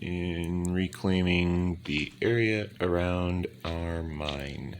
in reclaiming the area around our mine.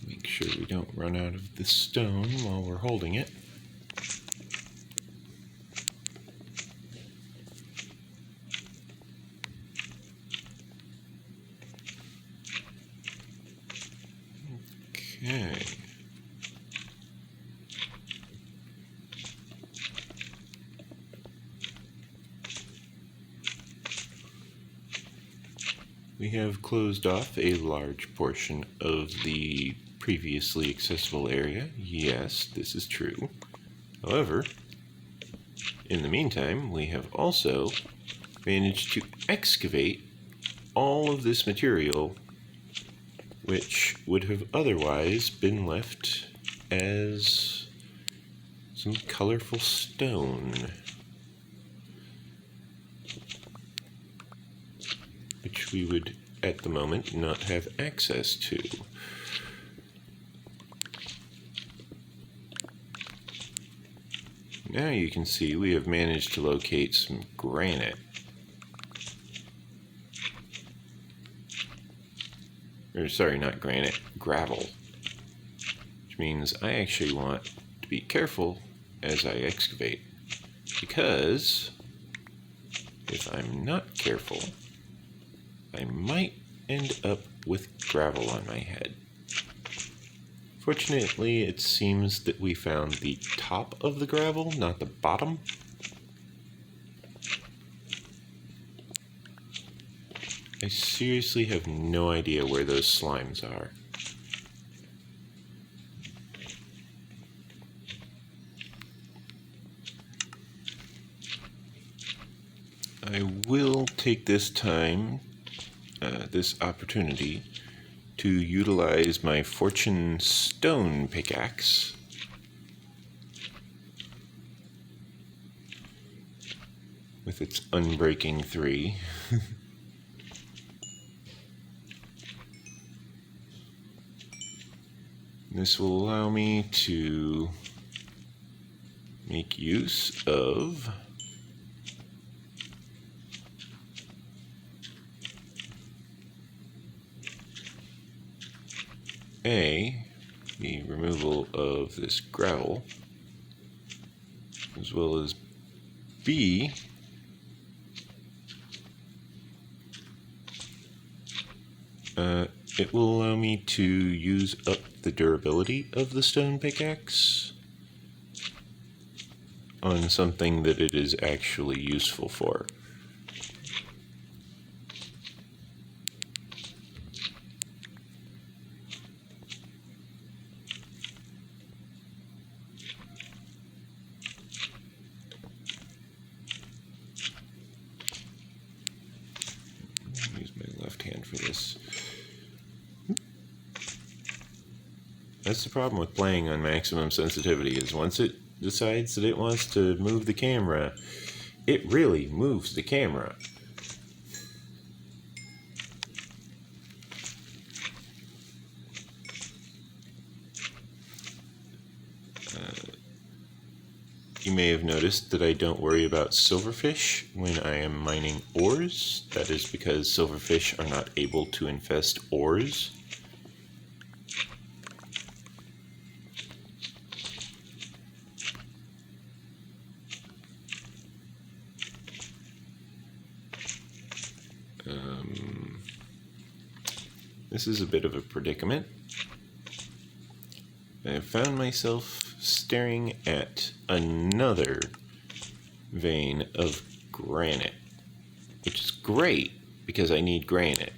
Make sure we don't run out of the stone while we're holding it. Okay. We have closed off a large portion of the previously accessible area. Yes, this is true. However, in the meantime, we have also managed to excavate all of this material, which would have otherwise been left as some colorful stone, which we would at the moment not have access to. Now you can see we have managed to locate some granite. Or sorry, not granite, gravel. Which means I actually want to be careful as I excavate, because if I'm not careful, I might end up with gravel on my head. Fortunately, it seems that we found the top of the gravel, not the bottom. I seriously have no idea where those slimes are. I will take this time, this opportunity, to utilize my Fortune Stone pickaxe with its Unbreaking 3. This will allow me to make use of A, the removal of this gravel, as well as B, it will allow me to use up the durability of the stone pickaxe on something that it is actually useful for. Use my left hand for this. That's the problem with playing on maximum sensitivity, is once it decides that it wants to move the camera, it really moves the camera. You may have noticed that I don't worry about silverfish when I am mining ores. That is because silverfish are not able to infest ores. This is a bit of a predicament. I found myself staring at another vein of granite, which is great because I need granite.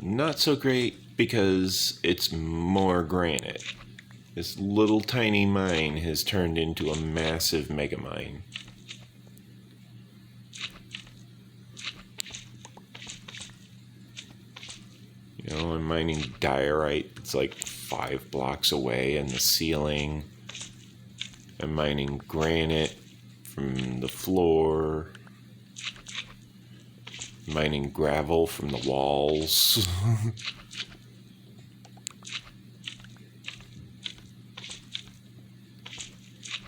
Not so great because it's more granite. This little tiny mine has turned into a massive mega mine. You know, I'm mining diorite that's like 5 blocks away in the ceiling. I'm mining granite from the floor. Mining gravel from the walls.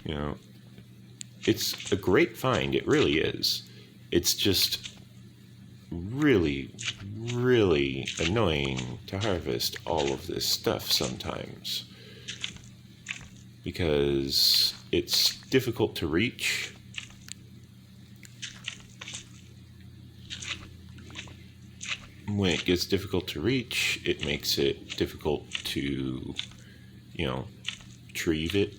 You know, it's a great find, it really is. It's just really, really annoying to harvest all of this stuff sometimes. Because it's difficult to reach. When it gets difficult to reach, it makes it difficult to, you know, retrieve it.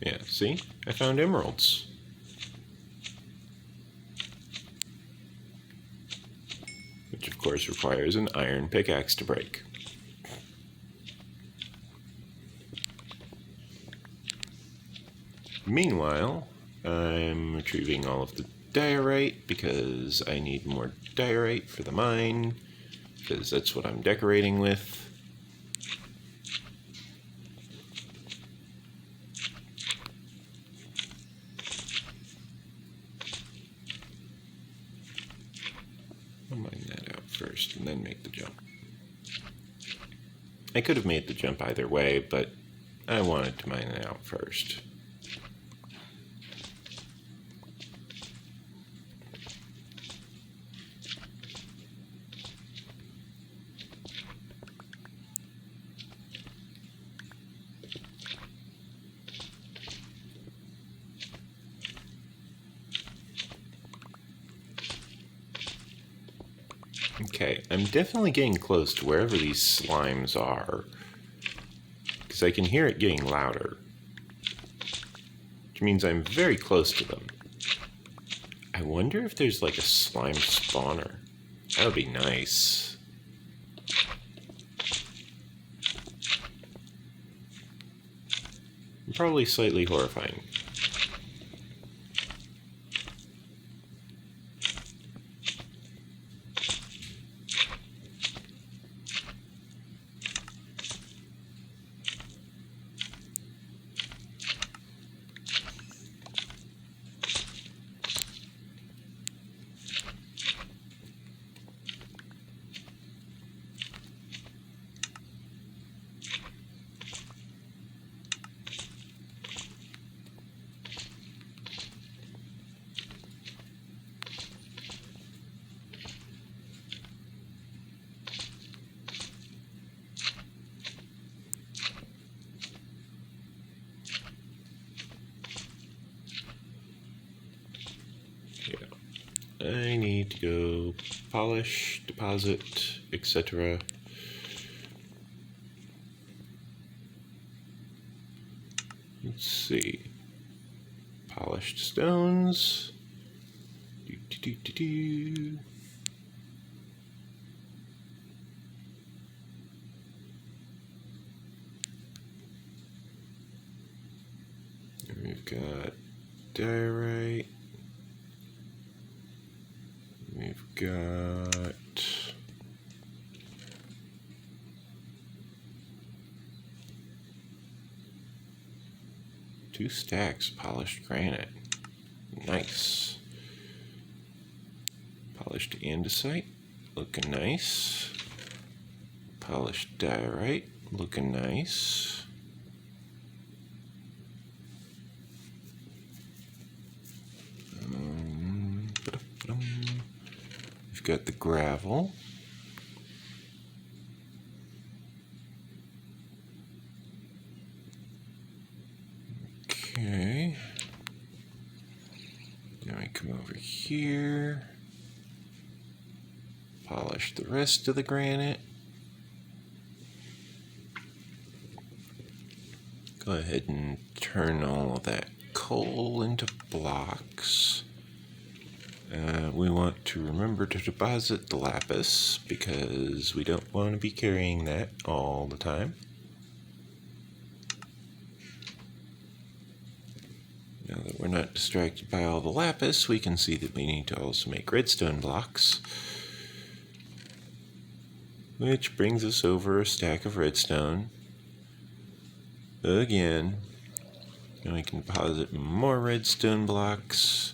Yeah, see? I found emeralds. Which of course requires an iron pickaxe to break. Meanwhile, I'm retrieving all of the diorite because I need more diorite for the mine, because that's what I'm decorating with. I'll mine that out first and then make the jump. I could have made the jump either way, but I wanted to mine it out first. Okay, I'm definitely getting close to wherever these slimes are, because I can hear it getting louder, which means I'm very close to them. I wonder if there's like a slime spawner. That would be nice. Probably slightly horrifying. I need to go polish, deposit, etc. Let's see. Polished stones. Do. And we've got diorite. We've got two stacks polished granite. Nice. Polished andesite, looking nice. Polished diorite, looking nice. We've got the gravel. Okay. Now I come over here. Polish the rest of the granite. go ahead and turn all of that coal into blocks. We want to remember to deposit the lapis because we don't want to be carrying that all the time. Now that we're not distracted by all the lapis, we can see that we need to also make redstone blocks, which brings us over a stack of redstone. Again, and we can deposit more redstone blocks,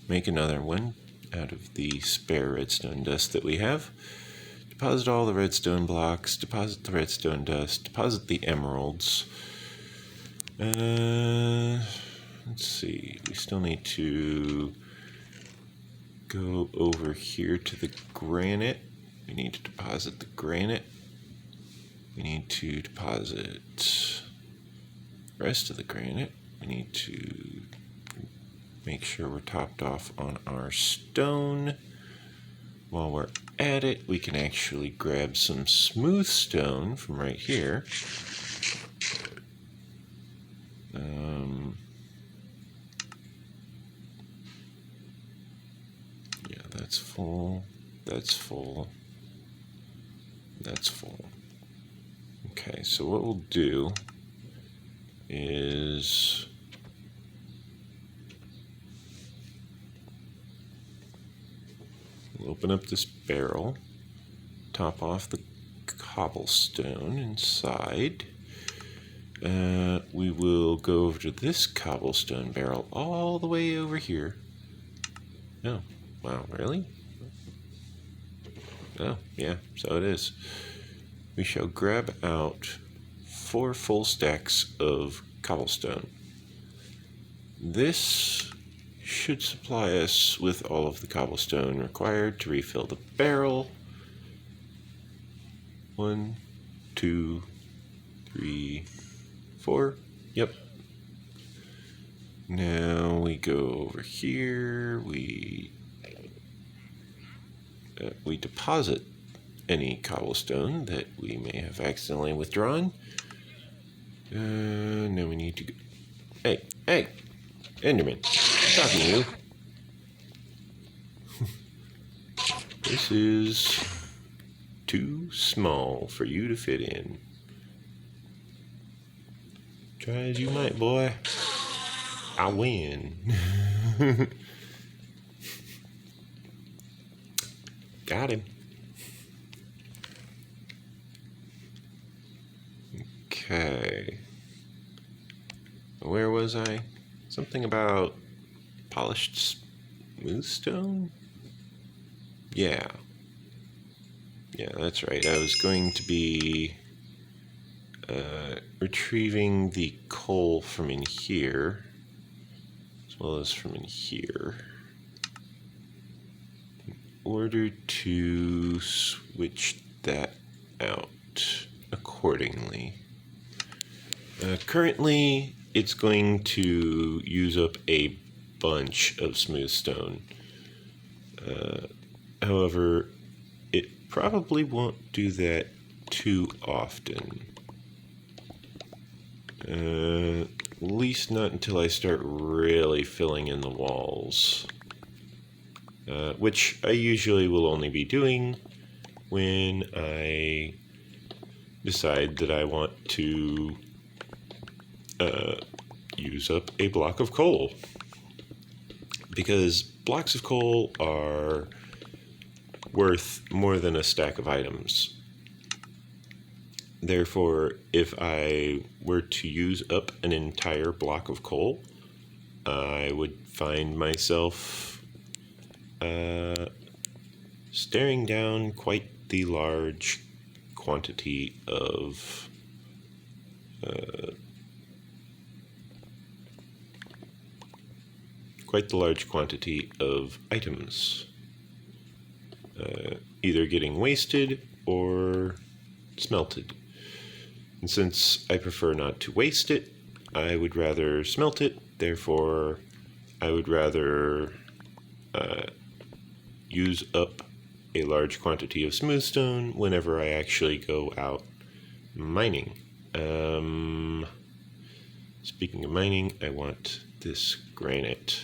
make another one out of the spare redstone dust that we have. Deposit all the redstone blocks, deposit the redstone dust, deposit the emeralds. Let's see, we still need to go over here to the granite. We need to deposit the granite. We need to deposit the rest of the granite. We need to make sure we're topped off on our stone. While we're at it, we can actually grab some smooth stone from right here. Yeah, that's full. That's full. That's full. Okay, so what we'll do is we'll open up this barrel, top off the cobblestone inside. We will go over to this cobblestone barrel all the way over here. Oh, wow, really? Oh, yeah, so it is. We shall grab out 4 full stacks of cobblestone. This should supply us with all of the cobblestone required to refill the barrel. 1, 2, 3, 4. Yep. Now we go over here. We deposit any cobblestone that we may have accidentally withdrawn. Now we need to go. Hey, Enderman, I'm talking to you. This is too small for you to fit in. Try as you might, boy. I win. Got him. Okay. Where was I? Something about polished smooth stone? Yeah. Yeah, that's right. I was going to be retrieving the coal from in here, as well as from in here, in order to switch that out accordingly. Currently, it's going to use up a bunch of smooth stone. However, it probably won't do that too often. At least not until I start really filling in the walls. Which I usually will only be doing when I decide that I want to use up a block of coal. Because blocks of coal are worth more than a stack of items. Therefore, if I were to use up an entire block of coal, I would find myself staring down quite the large quantity of items, either getting wasted or smelted. And since I prefer not to waste it, I would rather smelt it. Therefore, I would rather use up a large quantity of smooth stone whenever I actually go out mining. Speaking of mining, I want this granite.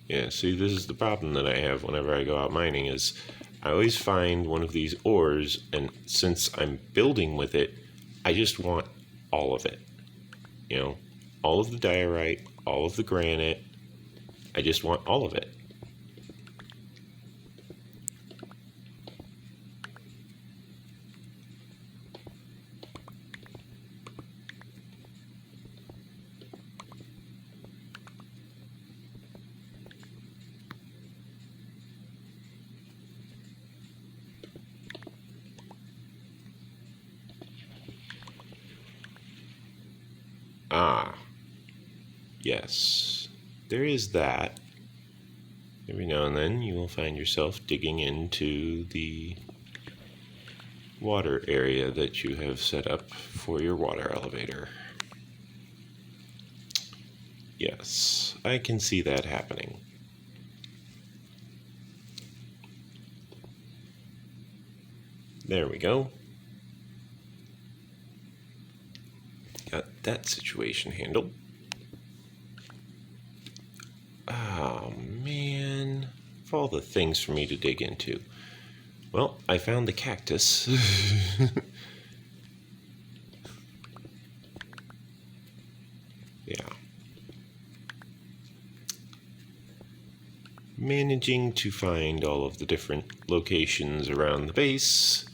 Yeah, see, this is the problem that I have whenever I go out mining is I always find one of these ores, and since I'm building with it, I just want all of it. You know, all of the diorite, all of the granite. I just want all of it. Ah, yes, there is that. Every now and then you will find yourself digging into the water area that you have set up for your water elevator. Yes, I can see that happening. There we go. Got that situation handled. Oh man, of all the things for me to dig into. Well, I found the cactus. Yeah. Managing to find all of the different locations around the base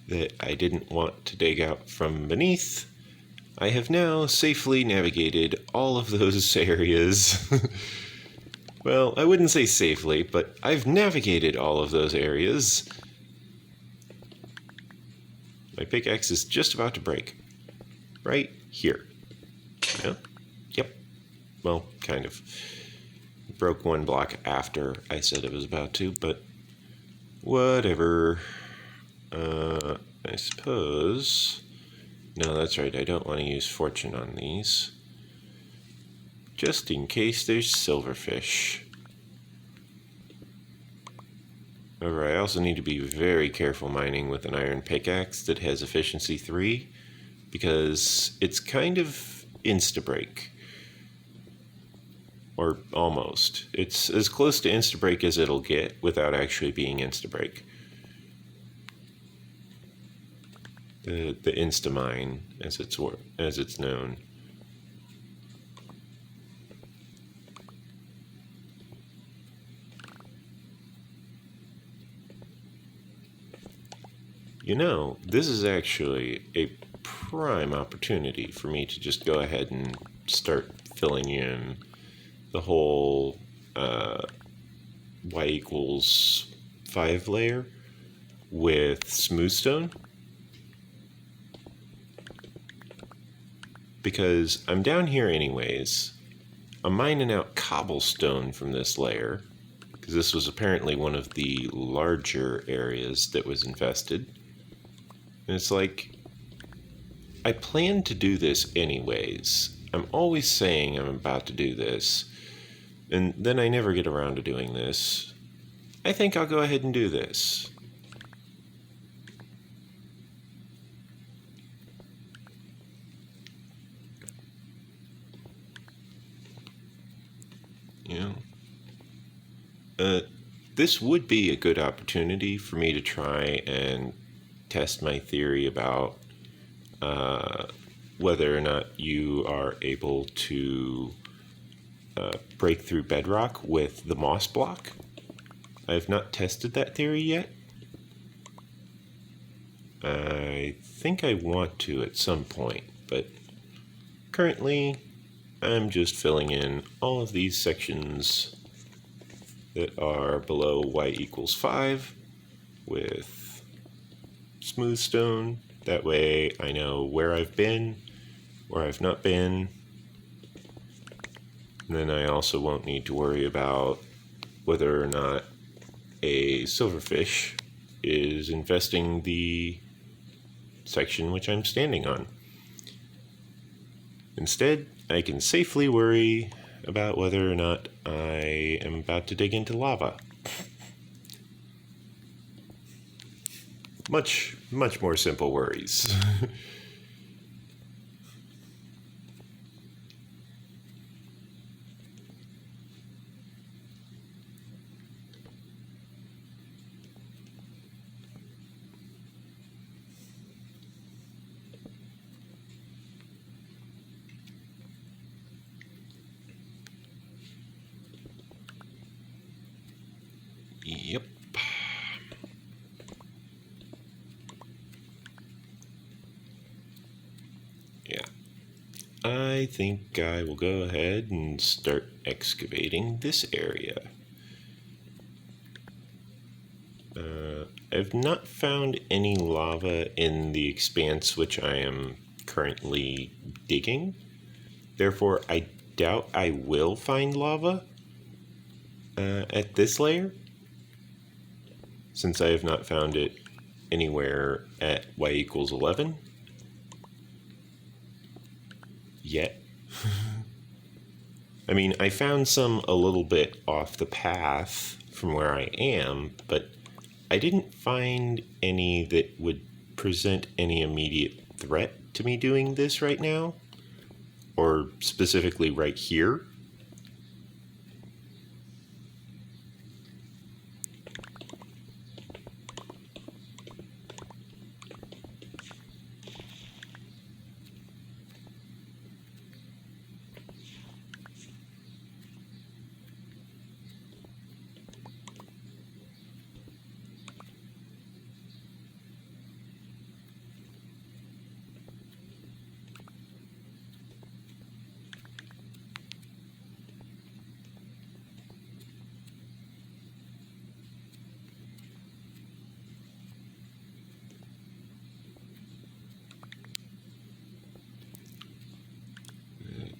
that I didn't want to dig out from beneath. I have now safely navigated all of those areas. Well, I wouldn't say safely, but I've navigated all of those areas. My pickaxe is just about to break. Right here. Yeah? Yep. Well, kind of. Broke one block after I said it was about to, but whatever. I suppose... No, that's right, I don't want to use fortune on these. Just in case there's silverfish. However, I also need to be very careful mining with an iron pickaxe that has efficiency 3, because it's kind of insta-break. Or almost. It's as close to insta-break as it'll get without actually being insta-break. The insta-mine, as it's known. You know, this is actually a prime opportunity for me to just go ahead and start filling in the whole y equals 5 layer with smoothstone. Because I'm down here anyways. I'm mining out cobblestone from this layer, because this was apparently one of the larger areas that was infested. And it's like, I plan to do this anyways. I'm always saying I'm about to do this, and then I never get around to doing this. I think I'll go ahead and do this. You know, this would be a good opportunity for me to try and test my theory about whether or not you are able to break through Bedrock with the moss block. I have not tested that theory yet. I think I want to at some point, but currently I'm just filling in all of these sections that are below y equals 5 with smooth stone. That way I know where I've been, where I've not been. And then I also won't need to worry about whether or not a silverfish is infesting the section which I'm standing on. Instead, I can safely worry about whether or not I am about to dig into lava. Much more simple worries. Yep. Yeah. I think I will go ahead and start excavating this area. I've not found any lava in the expanse which I am currently digging. Therefore, I doubt I will find lava at this layer, since I have not found it anywhere at y equals 11 yet. I mean, I found some a little bit off the path from where I am, but I didn't find any that would present any immediate threat to me doing this right now, or specifically right here.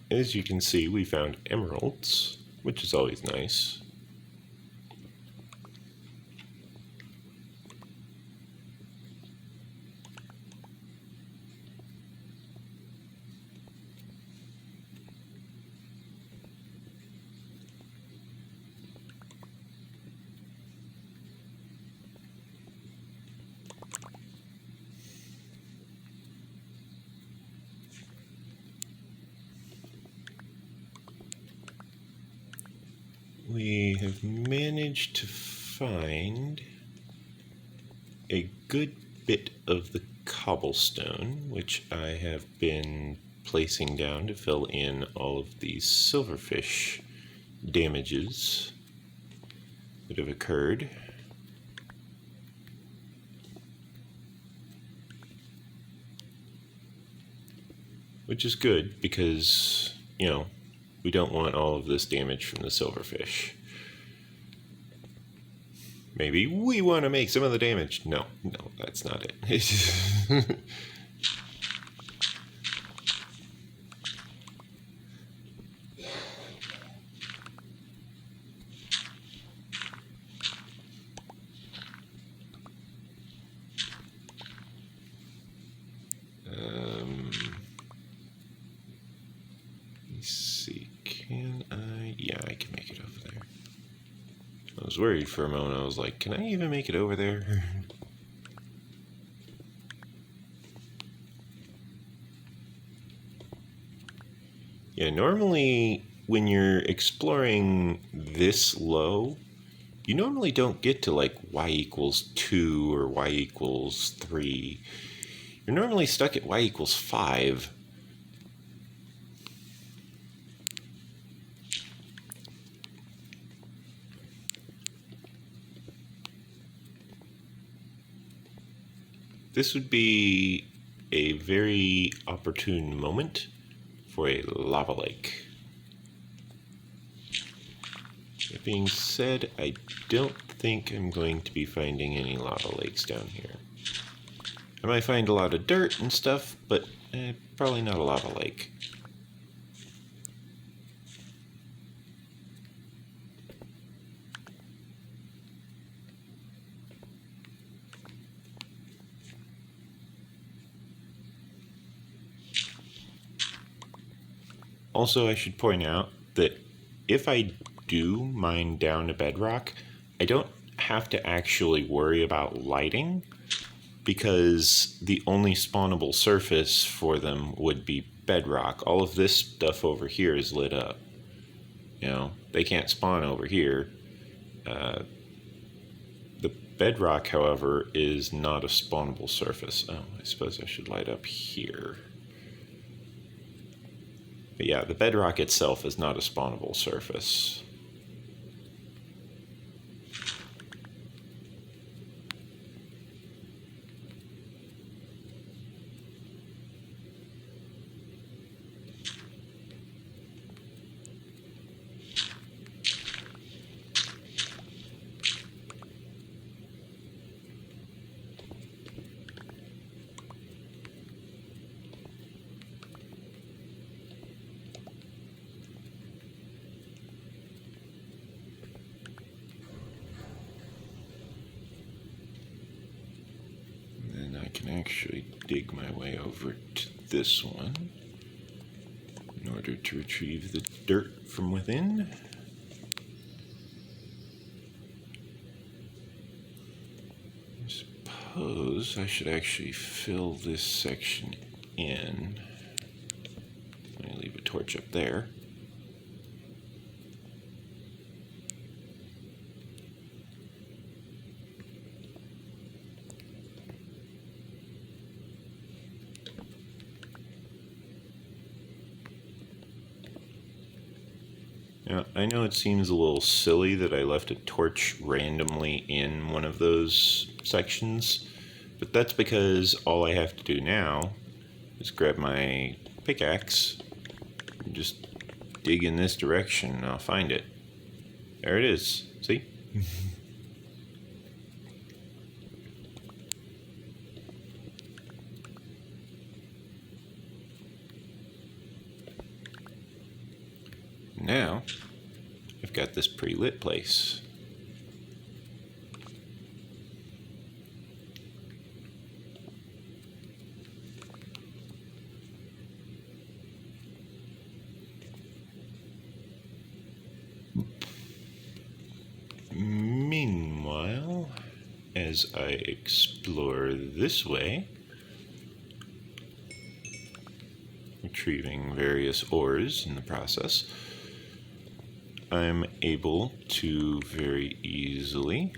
As you can see, we found emeralds, which is always nice. We have managed to find a good bit of the cobblestone, which I have been placing down to fill in all of these silverfish damages that have occurred. Which is good because, you know, we don't want all of this damage from the silverfish. Maybe we want to make some of the damage. No, that's not it. Let's see, can I? Yeah, I can make it over there. I was worried for a moment. I was like, can I even make it over there? Yeah, normally when you're exploring this low, you normally don't get to like y equals 2 or y equals 3. You're normally stuck at y equals 5. This would be a very opportune moment for a lava lake. That being said, I don't think I'm going to be finding any lava lakes down here. I might find a lot of dirt and stuff, but probably not a lava lake. Also, I should point out that if I do mine down to bedrock, I don't have to actually worry about lighting, because the only spawnable surface for them would be bedrock. All of this stuff over here is lit up. You know, they can't spawn over here. The bedrock, however, is not a spawnable surface. Oh, I suppose I should light up here. But yeah, the bedrock itself is not a spawnable surface. I can actually dig my way over to this one in order to retrieve the dirt from within. I suppose I should actually fill this section in. Let me leave a torch up there. Now, I know it seems a little silly that I left a torch randomly in one of those sections, but that's because all I have to do now is grab my pickaxe and just dig in this direction and I'll find it. There it is. See? Now, I've got this pre-lit place. Meanwhile, as I explore this way, retrieving various ores in the process, I'm able to very easily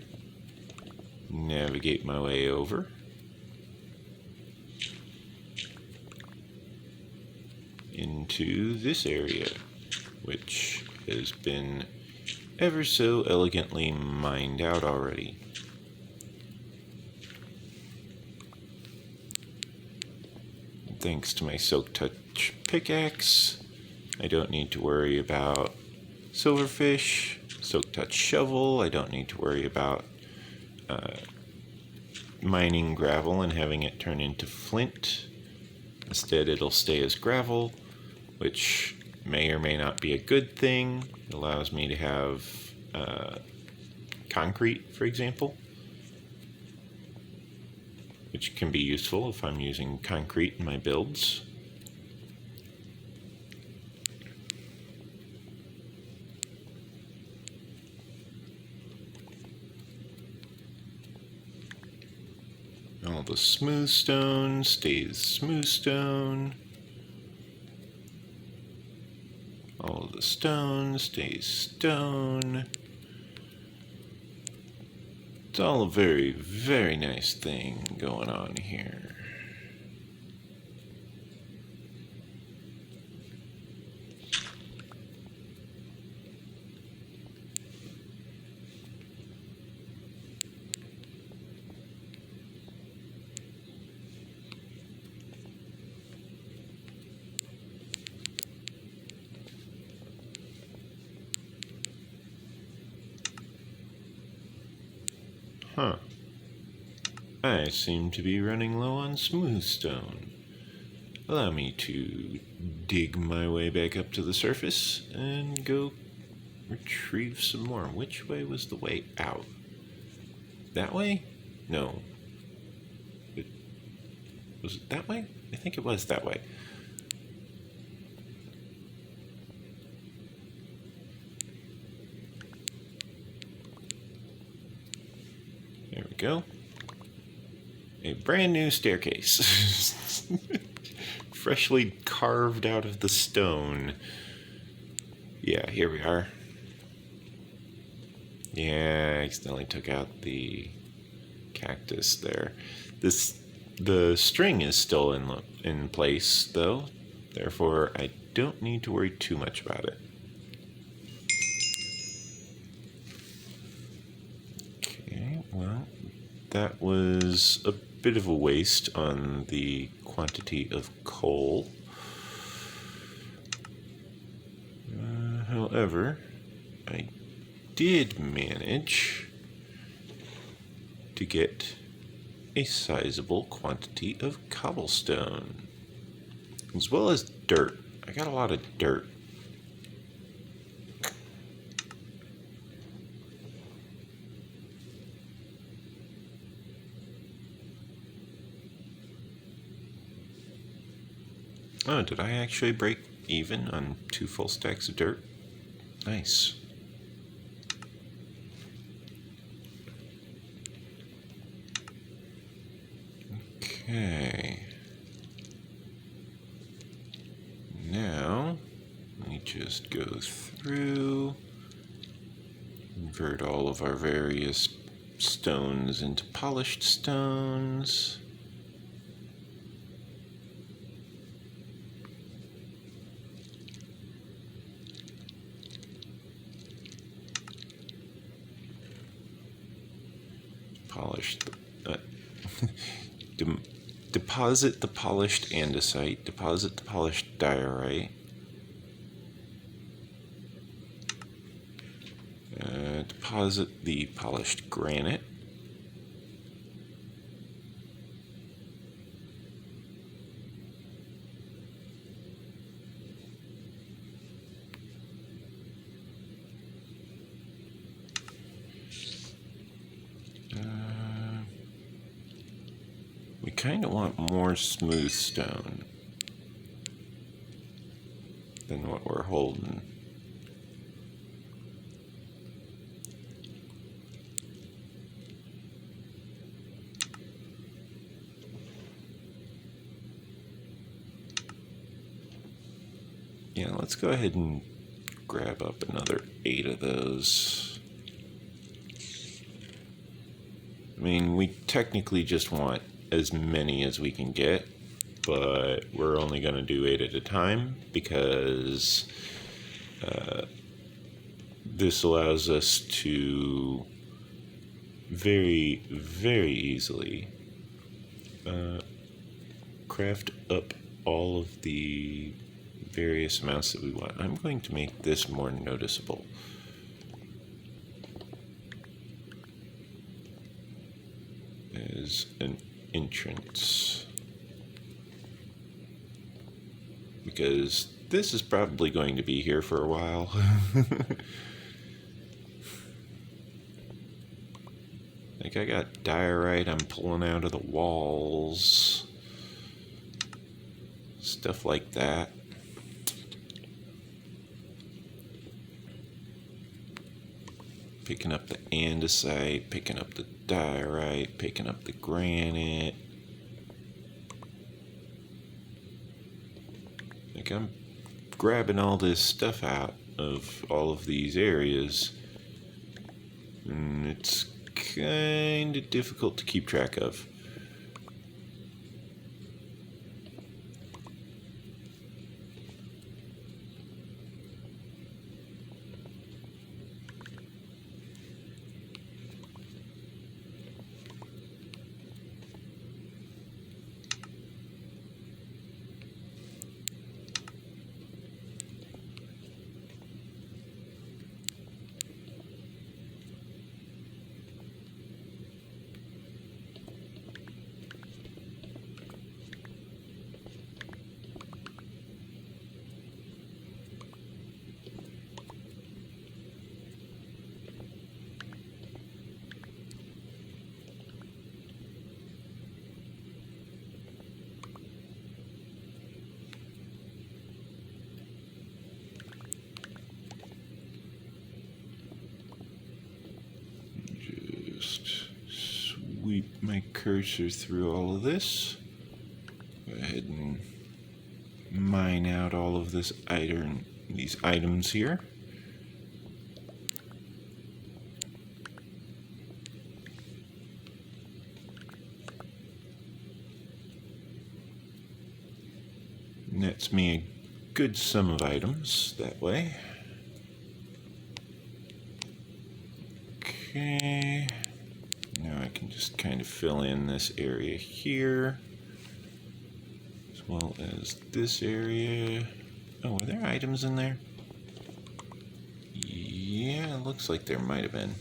navigate my way over into this area, which has been ever so elegantly mined out already. Thanks to my Silk Touch pickaxe, I don't need to worry about silverfish. Silk Touch shovel, I don't need to worry about mining gravel and having it turn into flint. Instead, it'll stay as gravel, which may or may not be a good thing. It allows me to have concrete, for example, which can be useful if I'm using concrete in my builds. All the smooth stone stays smooth stone. All of the stone stays stone. It's all a very, very nice thing going on here. Huh. I seem to be running low on smooth stone. Allow me to dig my way back up to the surface and go retrieve some more. Which way was the way out? That way? No. Was it that way? I think it was that way. There we go. A brand new staircase. Freshly carved out of the stone. Yeah, here we are. Yeah, I accidentally took out the cactus there. The string is still in place though, therefore I don't need to worry too much about it. Okay, well, that was a bit of a waste on the quantity of coal. However, I did manage to get a sizable quantity of cobblestone, as well as dirt. I got a lot of dirt. Oh, did I actually break even on 2 full stacks of dirt? Nice. Okay. Now, we just go through, convert all of our various stones into polished stones. Polish the, deposit the polished andesite, deposit the polished diorite, deposit the polished granite, we kind of want more smooth stone than what we're holding. Yeah, let's go ahead and grab up another 8 of those. I mean, we technically just want as many as we can get, but we're only going to do 8 at a time because this allows us to very, very easily craft up all of the various amounts that we want. I'm going to make this more noticeable. As an entrance, because this is probably going to be here for a while. Like, I got diorite I'm pulling out of the walls, stuff like that. Picking up the andesite, picking up the diorite, picking up the granite. Like, I'm grabbing all this stuff out of all of these areas, and it's kind of difficult to keep track of. creep my cursor through all of this. Go ahead and mine out all of these items here. Nets me a good sum of items that way. Okay, now I can just kind of fill in this area here, as well as this area. Oh, were there items in there? Yeah, it looks like there might have been.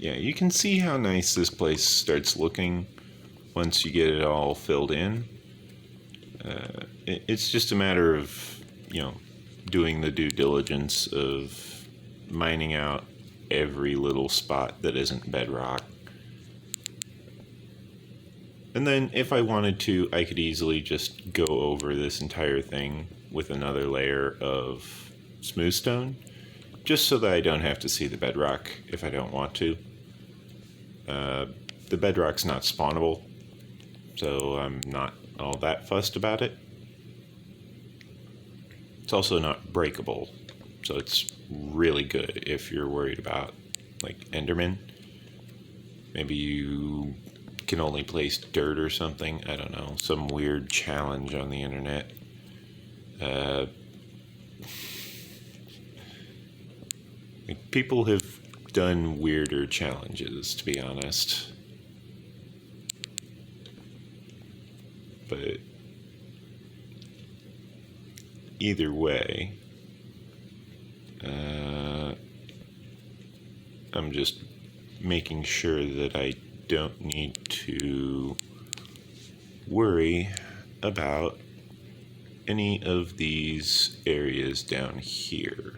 Yeah, you can see how nice this place starts looking once you get it all filled in. It's just a matter of, doing the due diligence of mining out every little spot that isn't bedrock. And then if I wanted to, I could easily just go over this entire thing with another layer of smooth stone, just so that I don't have to see the bedrock if I don't want to. The bedrock's not spawnable, so I'm not all that fussed about it. It's also not breakable, so it's really good if you're worried about, like, Enderman. Maybe you can only place dirt or something. I don't know, some weird challenge on the internet. People have done weirder challenges, to be honest. But either way, I'm just making sure that I don't need to worry about any of these areas down here.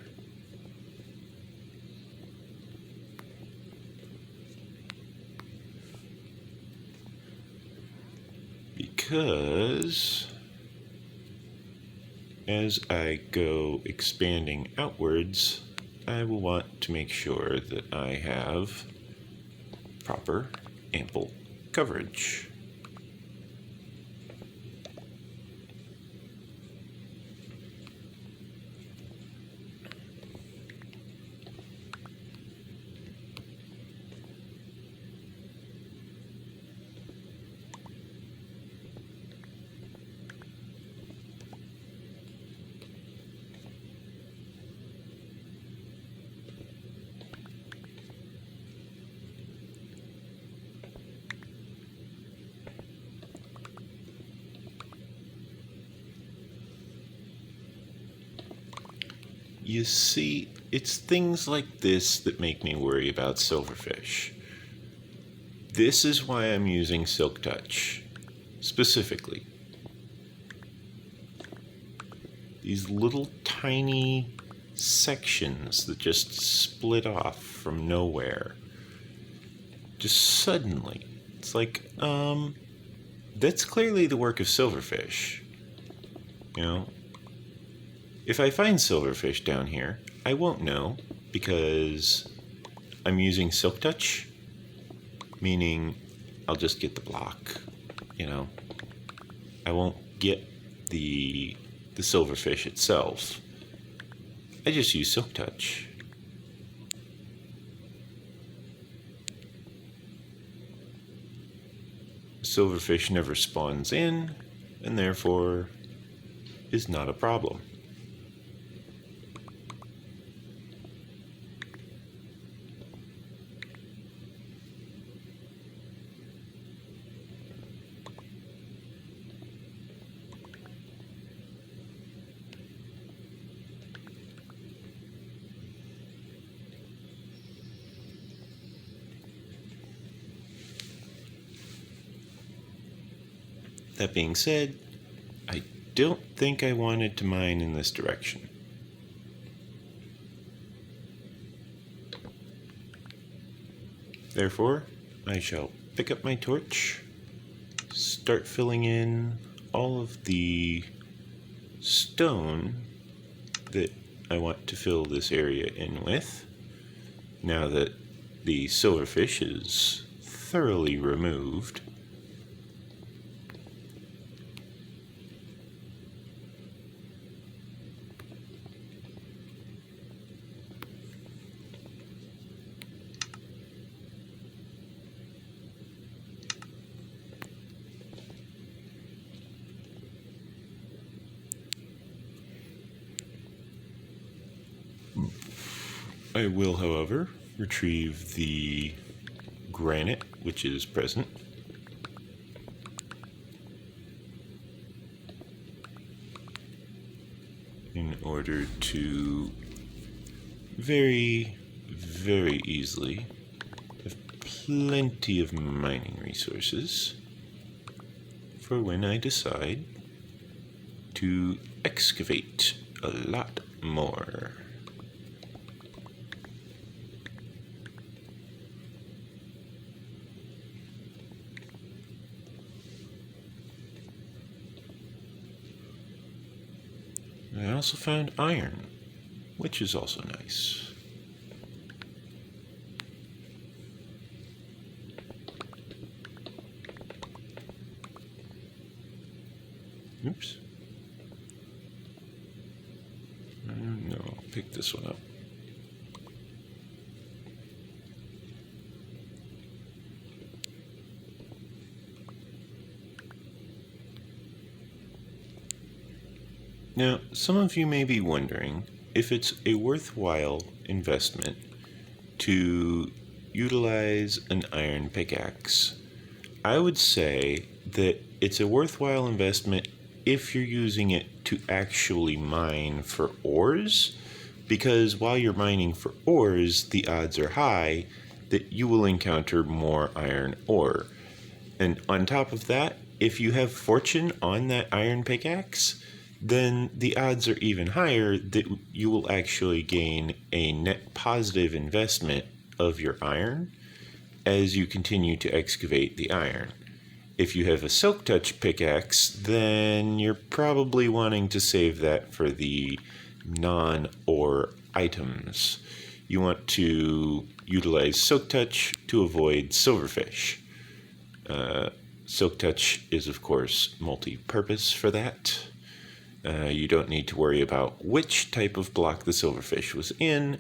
Because as I go expanding outwards, I will want to make sure that I have proper, ample coverage. You see, it's things like this that make me worry about silverfish. This is why I'm using Silk Touch, specifically. These little tiny sections that just split off from nowhere. Just suddenly. It's like, that's clearly the work of silverfish. If I find silverfish down here, I won't know because I'm using Silk Touch, meaning I'll just get the block, I won't get the silverfish itself. I just use Silk Touch. Silverfish never spawns in, and therefore is not a problem. That being said, I don't think I wanted to mine in this direction. Therefore, I shall pick up my torch, start filling in all of the stone that I want to fill this area in with. Now that the silverfish is thoroughly removed, I will, however, retrieve the granite which is present. In order to very, very easily have plenty of mining resources for when I decide to excavate a lot more. I also found iron, which is also nice. Oops. No, I'll pick this one up. Now, some of you may be wondering if it's a worthwhile investment to utilize an iron pickaxe. I would say that it's a worthwhile investment if you're using it to actually mine for ores, because while you're mining for ores, the odds are high that you will encounter more iron ore. And on top of that, if you have fortune on that iron pickaxe, then the odds are even higher that you will actually gain a net positive investment of your iron as you continue to excavate the iron. If you have a silk touch pickaxe, then you're probably wanting to save that for the non-ore items. You want to utilize silk touch to avoid silverfish. Silk touch is, of course, multi-purpose for that. You don't need to worry about which type of block the silverfish was in.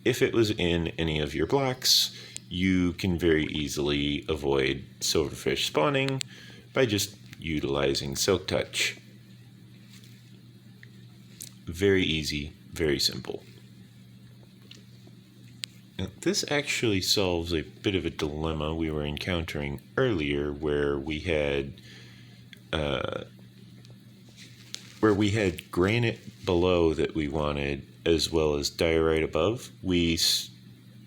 If it was in any of your blocks, you can very easily avoid silverfish spawning by just utilizing silk touch. Very easy, very simple. Now, this actually solves a bit of a dilemma we were encountering earlier where we had granite below that we wanted, as well as diorite above. We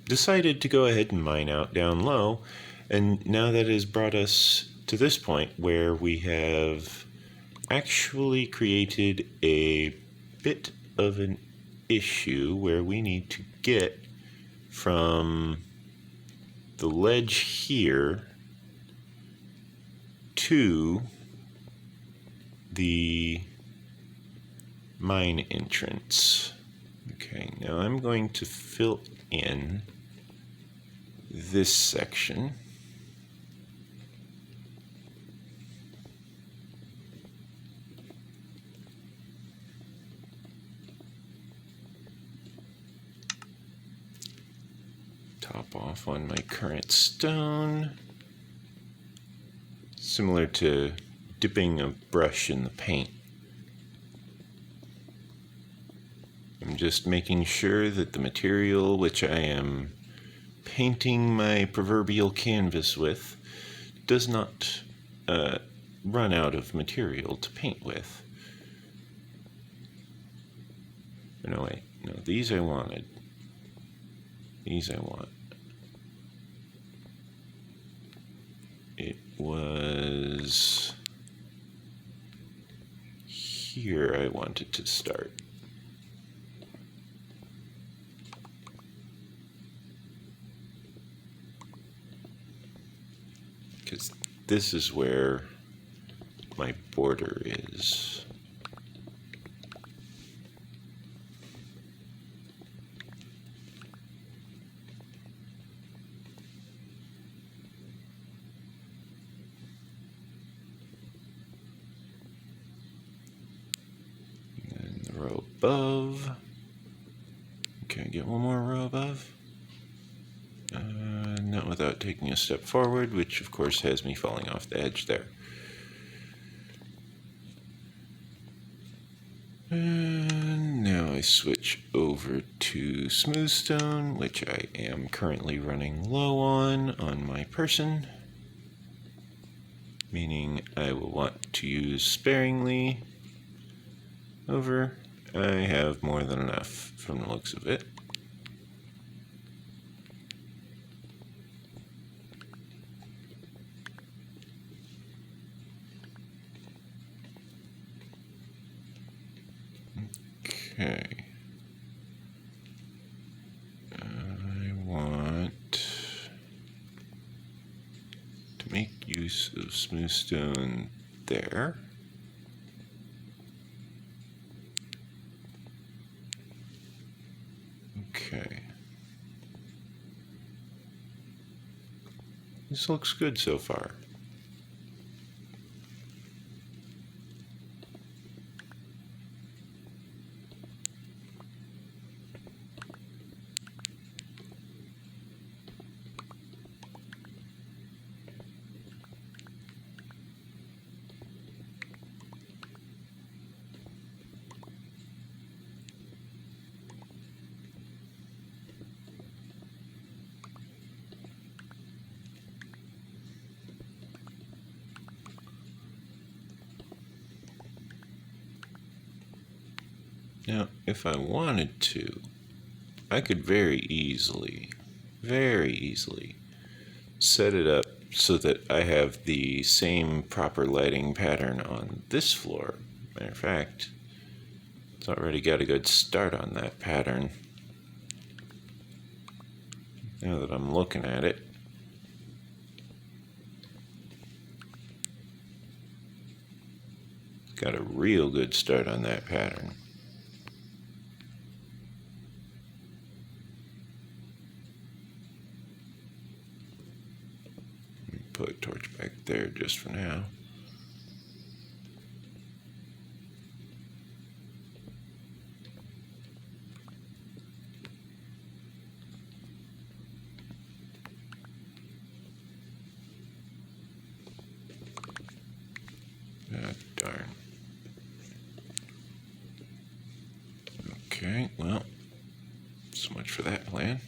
decided to go ahead and mine out down low, and now that has brought us to this point where we have actually created a bit of an issue where we need to get from the ledge here to the mine entrance. Okay, now I'm going to fill in this section. Top off on my current stone. Similar to dipping a brush in the paint. I'm just making sure that the material which I am painting my proverbial canvas with does not run out of material to paint with. No, wait. No, these I wanted. These I want. It was here I wanted to start. Because this is where my border is. And the row above. Can I get one more row above? Not without taking a step forward, which of course has me falling off the edge there. And now I switch over to smooth stone, which I am currently running low on my person, meaning I will want to use sparingly. Over, I have more than enough from the looks of it. Okay. I want to make use of smooth stone there. Okay. This looks good so far. Now, if I wanted to, I could very easily set it up so that I have the same proper lighting pattern on this floor. Matter of fact, it's already got a good start on that pattern. Now that I'm looking at it, it's got a real good start on that pattern. Put a torch back there just for now. Ah, darn. Okay, well, so much for that plan.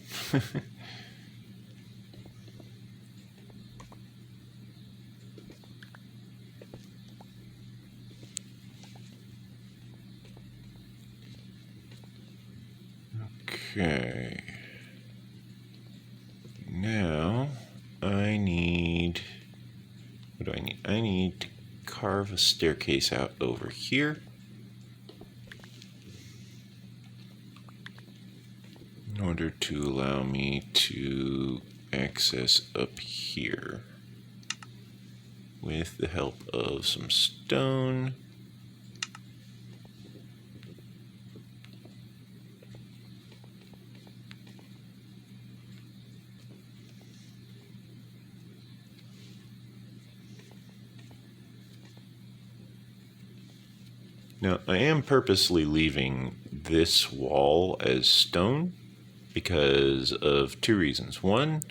Okay. Now I need, what do I need? I need to carve a staircase out over here. In order to allow me to access up here with the help of some stone. Now, I am purposely leaving this wall as stone because of two reasons. One,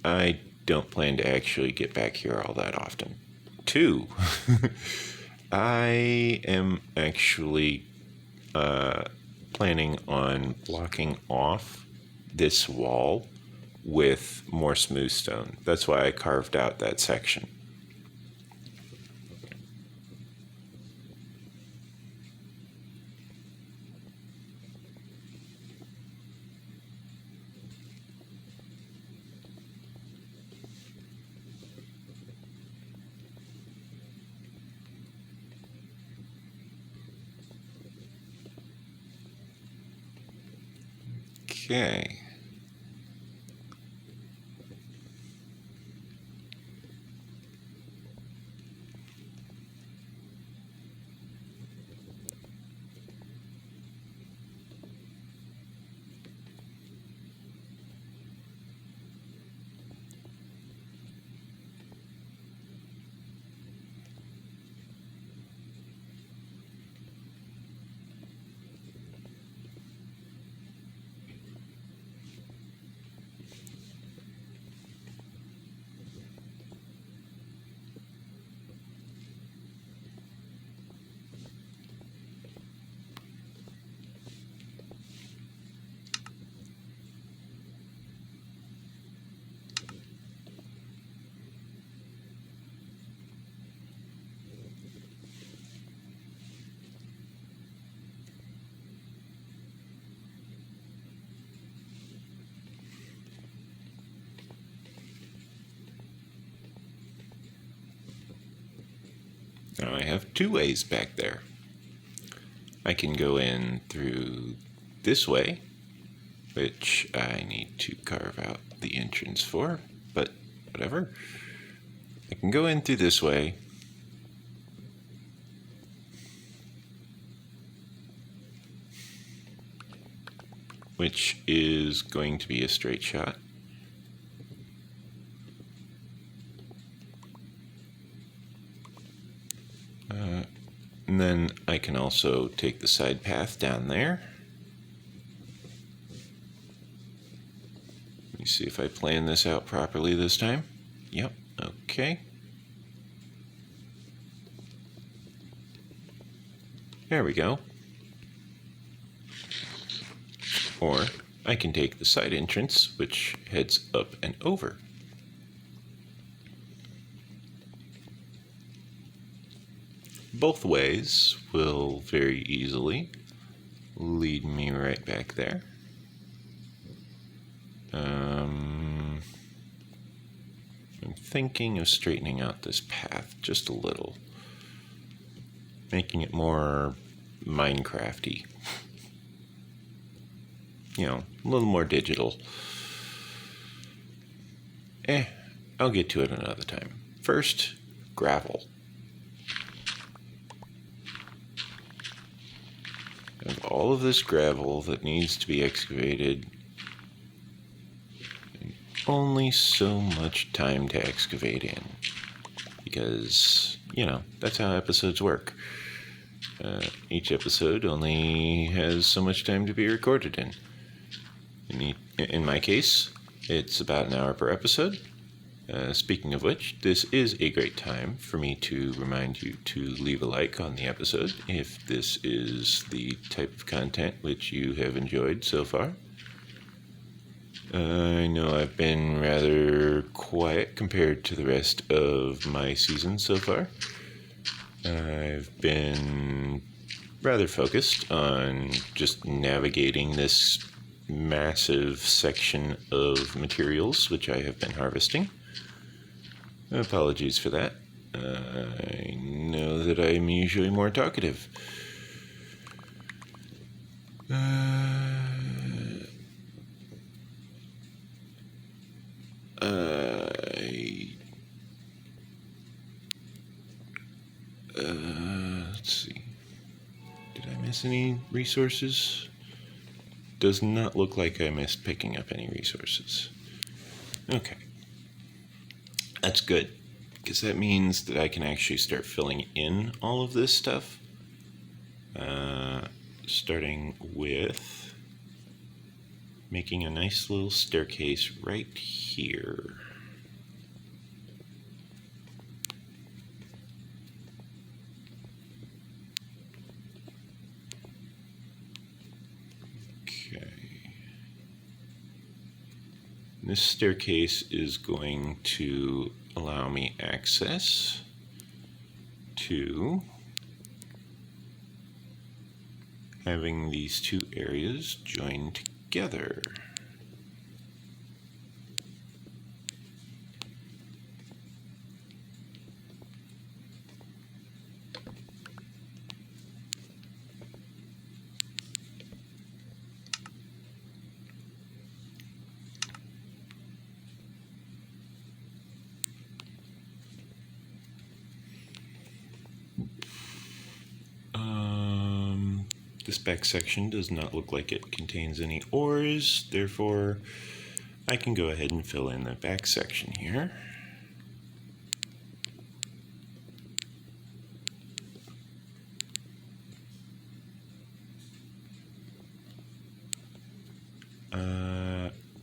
I don't plan to actually get back here all that often. Two, I am actually planning on blocking off this wall with more smooth stone. That's why I carved out that section. Okay. Now I have two ways back there. I can go in through this way, which I need to carve out the entrance for, but whatever. I can go in through this way, which is going to be a straight shot. And then I can also take the side path down there. Let me see if I plan this out properly this time. Yep, okay. There we go. Or I can take the side entrance, which heads up and over. Both ways will very easily lead me right back there. I'm thinking of straightening out this path just a little, making it more Minecraft-y. You know, a little more digital. I'll get to it another time. First, gravel. I have all of this gravel that needs to be excavated. And only so much time to excavate in. Because, you know, that's how episodes work. Each episode only has so much time to be recorded in. In my case, it's about an hour per episode. Speaking of which, this is a great time for me to remind you to leave a like on the episode if this is the type of content which you have enjoyed so far. I know I've been rather quiet compared to the rest of my season so far. I've been rather focused on just navigating this massive section of materials which I have been harvesting. Apologies for that. I know that I'm usually more talkative. Let's see. Did I miss any resources? Does not look like I missed picking up any resources. Okay. That's good, because that means that I can actually start filling in all of this stuff. Starting with making a nice little staircase right here. Okay. This staircase is going to allow me access to having these two areas joined together. This back section does not look like it contains any ores, therefore I can go ahead and fill in the back section here.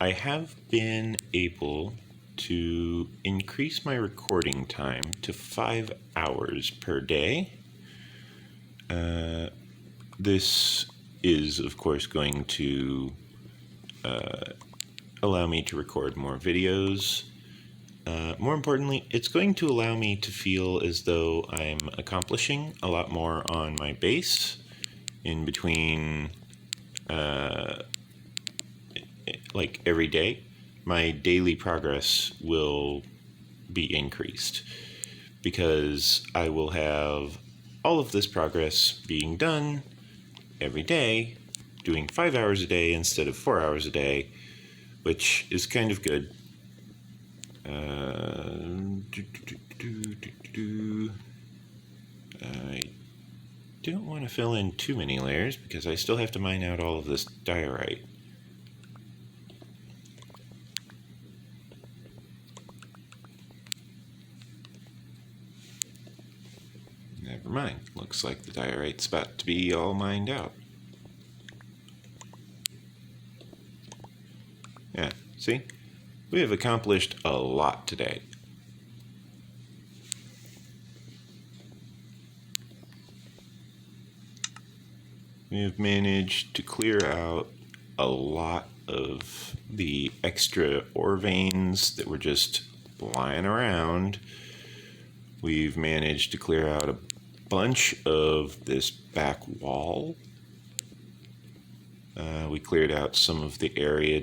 I have been able to increase my recording time to 5 hours per day. This is, of course, going to allow me to record more videos. More importantly, it's going to allow me to feel as though I'm accomplishing a lot more on my base in between, like every day. My daily progress will be increased because I will have all of this progress being done every day, doing 5 hours a day instead of 4 hours a day, which is kind of good. I don't want to fill in too many layers because I still have to mine out all of this diorite. Never mind. Looks like the diorite's about to be all mined out. Yeah, see? We have accomplished a lot today. We have managed to clear out a lot of the extra ore veins that were just lying around. We've managed to clear out a bunch of this back wall. We cleared out some of the area